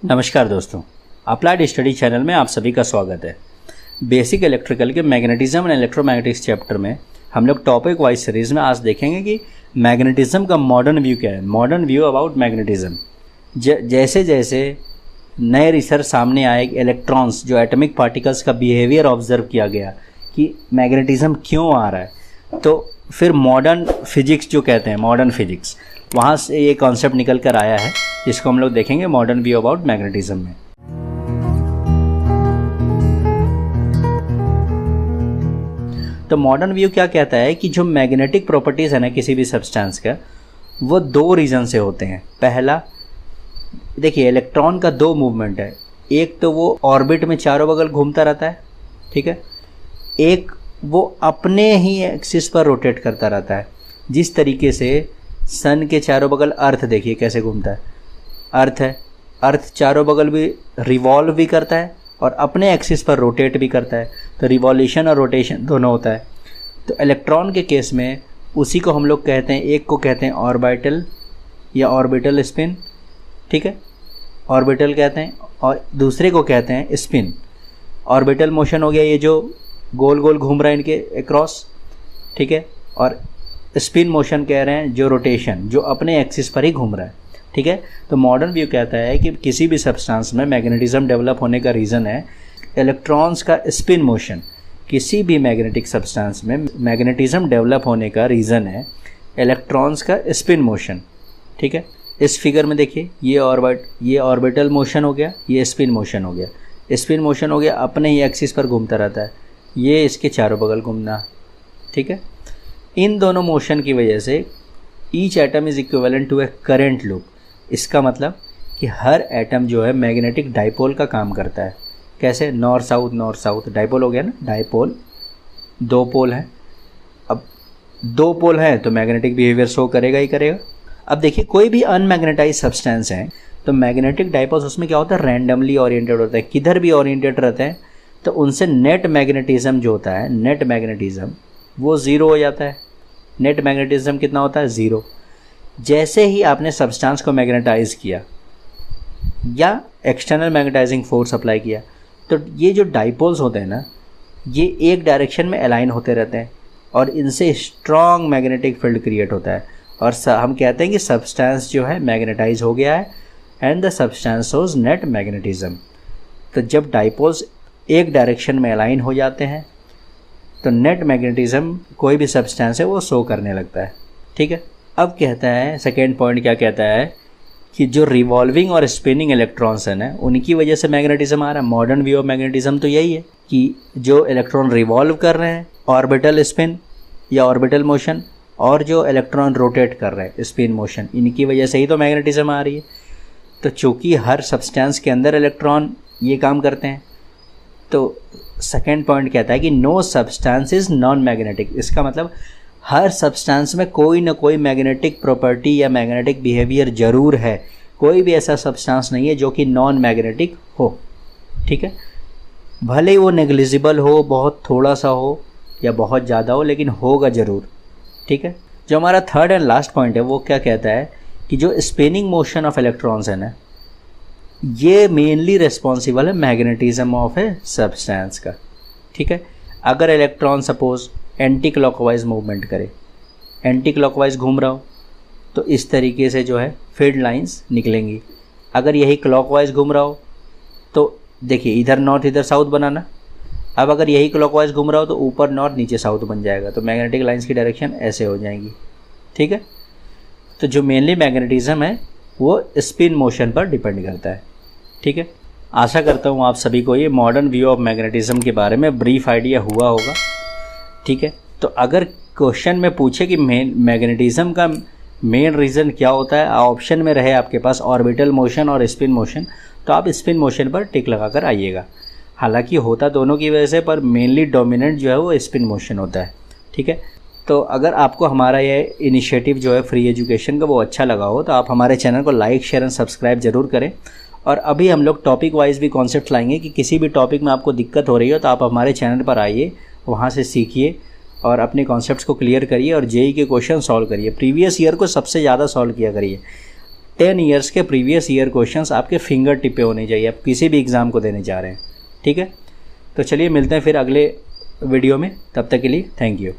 नमस्कार दोस्तों, applied study channel में आप सभी का स्वागत है। बेसिक इलेक्ट्रिकल के मैग्नेटिज्म एंड इलेक्ट्रोमैग्नेटिक्स चैप्टर में हम लोग टॉपिक वाइज सीरीज में आज देखेंगे कि मैग्नेटिज्म का मॉडर्न व्यू क्या है, मॉडर्न व्यू अबाउट मैग्नेटिज्म। जैसे जैसे नए रिसर्च सामने आए, इलेक्ट्रॉन्स जो एटॉमिक पार्टिकल्स का बिहेवियर ऑब्जर्व किया गया कि मैग्नेटिज्म क्यों आ रहा है, तो फिर मॉडर्न फिजिक्स जो कहते हैं, मॉडर्न फिजिक्स, वहाँ से ये कॉन्सेप्ट निकल कर आया है जिसको हम लोग देखेंगे मॉडर्न व्यू अबाउट मैग्नेटिज्म में। तो मॉडर्न व्यू क्या कहता है कि जो मैग्नेटिक प्रॉपर्टीज़ है ना किसी भी सब्सटेंस का, वो दो रीज़न से होते हैं। पहला, देखिए इलेक्ट्रॉन का दो मूवमेंट है, एक तो वो ऑर्बिट में चारों बगल घूमता रहता है, ठीक है, एक वो अपने ही एक्सिस पर रोटेट करता रहता है। जिस तरीके से सन के चारों बगल अर्थ देखिए कैसे घूमता है, अर्थ है, अर्थ चारों बगल भी रिवॉल्व भी करता है और अपने एक्सिस पर रोटेट भी करता है, तो रिवॉल्यूशन और रोटेशन दोनों होता है। तो इलेक्ट्रॉन के केस में उसी को हम लोग कहते हैं, एक को कहते हैं ऑर्बिटल या ऑर्बिटल स्पिन, ठीक है, ऑर्बिटल कहते हैं, और दूसरे को कहते हैं स्पिन। ऑर्बिटल मोशन हो गया ये जो गोल गोल घूम रहा है इनके अक्रॉस, ठीक है, और स्पिन मोशन कह रहे हैं जो रोटेशन, जो अपने एक्सिस पर ही घूम रहा है, ठीक है। तो मॉडर्न व्यू कहता है कि किसी भी सब्सटेंस में मैग्नेटिज्म डेवलप होने का रीज़न है इलेक्ट्रॉन्स का स्पिन मोशन। किसी भी मैग्नेटिक सब्सटेंस में मैग्नेटिज्म डेवलप होने का रीज़न है इलेक्ट्रॉन्स का स्पिन मोशन, ठीक है। इस फिगर में देखिए ये ऑर्बिटल मोशन हो गया, ये स्पिन मोशन हो गया। स्पिन मोशन हो गया, अपने ही एक्सिस पर घूमता रहता है, ये इसके चारों बगल घूमना, ठीक है। इन दोनों मोशन की वजह से each atom is equivalent to a current loop. इसका मतलब कि हर एटम जो है मैग्नेटिक डाइपोल का काम करता है। कैसे? नॉर्थ साउथ डाइपोल हो गया ना, डाइपोल, दो पोल हैं। अब दो पोल हैं तो मैग्नेटिक बिहेवियर शो करेगा ही करेगा। अब देखिए कोई भी अनमैग्नेटाइज सब्सटेंस है तो मैग्नेटिक डाइपोल्स उसमें क्या होता है, रैंडमली ओरिएंटेड होता है, किधर भी ओरिएंटेड रहते हैं, तो उनसे नेट मैग्नेटिज्म जो होता है, नेट मैग्नेटिज्म वो ज़ीरो हो जाता है। नेट मैग्नेटिज्म कितना होता है? ज़ीरो। जैसे ही आपने सब्सटेंस को मैग्नेटाइज किया या एक्सटर्नल मैग्नेटाइजिंग फोर्स अप्लाई किया, तो ये जो डाइपोल्स होते हैं ना, ये एक डायरेक्शन में अलाइन होते रहते हैं और इनसे स्ट्रॉन्ग मैग्नेटिक फील्ड क्रिएट होता है और हम कहते हैं कि सब्सटेंस जो है मैग्नेटाइज हो गया है and the substance shows net magnetism. तो जब डाइपोल्स एक डायरेक्शन में अलाइन हो जाते हैं तो नेट मैग्नेटिज्म कोई भी सब्सटेंस है वो शो करने लगता है, ठीक है। अब कहता है सेकेंड पॉइंट, क्या कहता है कि जो रिवॉल्विंग और स्पिनिंग इलेक्ट्रॉन्स हैं ना, उनकी वजह से मैग्नेटिज्म आ रहा है। मॉडर्न व्यू ऑफ मैग्नेटिज्म तो यही है कि जो इलेक्ट्रॉन रिवॉल्व कर रहे हैं, ऑर्बिटल स्पिन या ऑर्बिटल मोशन, और जो इलेक्ट्रॉन रोटेट कर रहे हैं, स्पिन मोशन, इनकी वजह से ही तो मैग्नेटिज्म आ रही है। तो चूँकि हर सब्सटेंस के अंदर इलेक्ट्रॉन ये काम करते हैं, तो सेकेंड पॉइंट कहता है कि no substance is non magnetic. इसका मतलब हर सब्सटेंस में कोई ना कोई मैग्नेटिक प्रॉपर्टी या मैग्नेटिक बिहेवियर ज़रूर है। कोई भी ऐसा सब्सटेंस नहीं है जो कि नॉन मैग्नेटिक हो, ठीक है। भले ही वो नेग्लिजिबल हो, बहुत थोड़ा सा हो या बहुत ज़्यादा हो, लेकिन होगा ज़रूर, ठीक है। जो हमारा थर्ड एंड लास्ट पॉइंट है वो क्या कहता है कि जो स्पिनिंग मोशन ऑफ इलेक्ट्रॉन्स है ना, ये मेनली रिस्पॉन्सिबल है मैग्नेटिज्म ऑफ ए सब्सटेंस का, ठीक है। अगर electron suppose anti clockwise movement करे, एंटी क्लॉकवाइज घूम रहा हो, तो इस तरीके से जो है फील्ड लाइंस निकलेंगी। अगर यही क्लॉकवाइज घूम रहा हो तो देखिए इधर नॉर्थ इधर साउथ बनाना। अब अगर यही क्लॉकवाइज घूम रहा हो तो ऊपर नॉर्थ नीचे साउथ बन जाएगा, तो मैग्नेटिक लाइंस की डायरेक्शन ऐसे हो जाएंगी, ठीक है। तो जो मेनली मैग्नेटिज्म है वो स्पिन मोशन पर डिपेंड करता है, ठीक है। आशा करता हूँ आप सभी को ये मॉडर्न व्यू ऑफ मैग्नेटिज्म के बारे में ब्रीफ आइडिया हुआ होगा, ठीक है। तो अगर क्वेश्चन में पूछे कि मैग्नेटिज्म का मेन रीज़न क्या होता है, ऑप्शन में रहे आपके पास ऑर्बिटल मोशन और स्पिन मोशन, तो आप स्पिन मोशन पर टिक लगा कर आइएगा। हालांकि होता दोनों की वजह से, पर मेनली डोमिनेंट जो है वो स्पिन मोशन होता है, ठीक है। तो अगर आपको हमारा ये इनिशिएटिव जो है फ्री एजुकेशन का वो अच्छा लगा हो तो आप हमारे चैनल को लाइक, शेयर एंड सब्सक्राइब ज़रूर करें। और अभी हम लोग टॉपिक वाइज भी कॉन्सेप्ट लाएंगे कि किसी भी टॉपिक में आपको दिक्कत हो रही हो तो आप हमारे चैनल पर आइए, वहाँ से सीखिए और अपने कॉन्सेप्ट्स को क्लियर करिए और जेईई के क्वेश्चन सॉल्व करिए। प्रीवियस ईयर को सबसे ज़्यादा सॉल्व किया करिए। 10 ईयर्स के प्रीवियस ईयर क्वेश्चंस आपके फिंगर टिप पे होने चाहिए, आप किसी भी एग्ज़ाम को देने जा रहे हैं। ठीक है, तो चलिए मिलते हैं फिर अगले वीडियो में, तब तक के लिए थैंक यू।